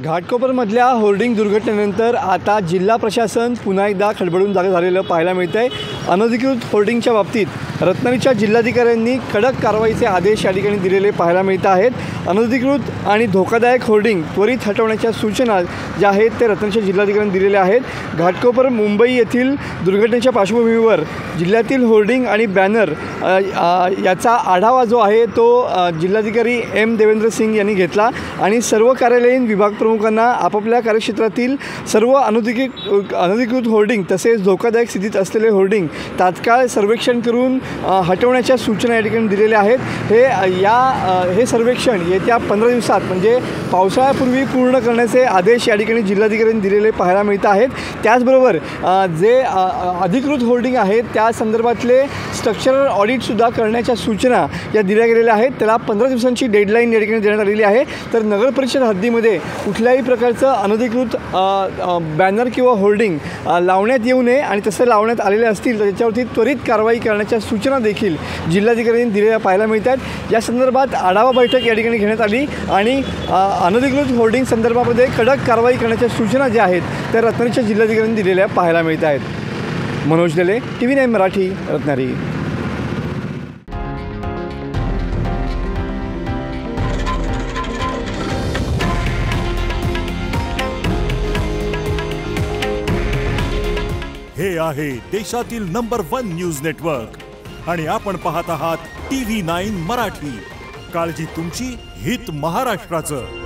घाटकोपरमधल्या hoarding दुर्घटनेनंतर आता जिल्हा प्रशासन पुन्हा एकदा खडबडून जागे झालेलं पाहायला मिळत आहे। अनधिकृत होर्डिंगच्या बाबतीत रत्नागिरीच्या जिल्हाधिकाऱ्यांनी कडक कारवाईचे आदेश या ठिकाणी दिलेले पाहायला मिळत आहेत। अनधिकृत आणि धोकादायक होर्डिंग त्वरित हटवण्याच्या सूचना ज्या आहेत ते रत्नागिरीच्या जिल्हाधिकाऱ्यांनी दिलेल्या आहेत। घाटकोपर मुंबई येथील दुर्घटनेच्या पार्श्वभूमीवर जिल्ह्यातील होर्डिंग आणि बॅनर याचा आढावा जो आहे तो जिल्हाधिकारी एम देवेंद्र सिंग यांनी घेतला आणि सर्व कार्यालयीन विभाग प्रमुखांना आपापल्या कार्यक्षेत्रातील सर्व अनधिकृत होर्डिंग तसेच धोकादायक स्थितीत असलेले होर्डिंग तात्काळ सर्वेक्षण करून हटवण्याच्या सूचना या ठिकाणी दिलेल्या आहेत। हे सर्वेक्षण येत्या 15 दिवसात म्हणजे पावसाळ्यापूर्वी पूर्ण करण्याचे आदेश या ठिकाणी जिल्हाधिकाऱ्यांनी दिलेले पाहायला मिळत आहेत। त्याचबरोबर जे अधिकृत होर्डिंग आहेत त्या संदर्भातले स्ट्रक्चरल ऑडिटसुद्धा करण्याच्या सूचना या दिल्या गेलेल्या आहेत। त्याला 15 दिवसांची डेडलाईन या ठिकाणी देण्यात आलेली आहे। तर नगर परिषद हद्दीमध्ये कुठल्याही प्रकारचं अनधिकृत बॅनर किंवा होर्डिंग लावण्यात येऊ नये आणि तसं लावण्यात आलेले असतील तर त्याच्यावरती त्वरित कारवाई करण्याच्या सूचना देखील जिल्हाधिकाऱ्यांनी दिलेल्या पाहायला मिळतात। या संदर्भात आढावा बैठक या ठिकाणी घेण्यात आली आणि अनधिकृत होर्डिंग संदर्भामध्ये कडक कारवाई करण्याच्या सूचना ज्या आहेत त्या रत्नागिरीच्या जिल्हाधिकाऱ्यांनी दिलेल्या पाहायला मिळत आहेत। मनोज लेले, TV9 मराठी, रत्नागिरी। हे आहे देशातील नंबर 1 न्यूज नेटवर्क आणि आपण पाहत आहात TV9 मराठी। काळजी तुमची, हित महाराष्ट्राचं।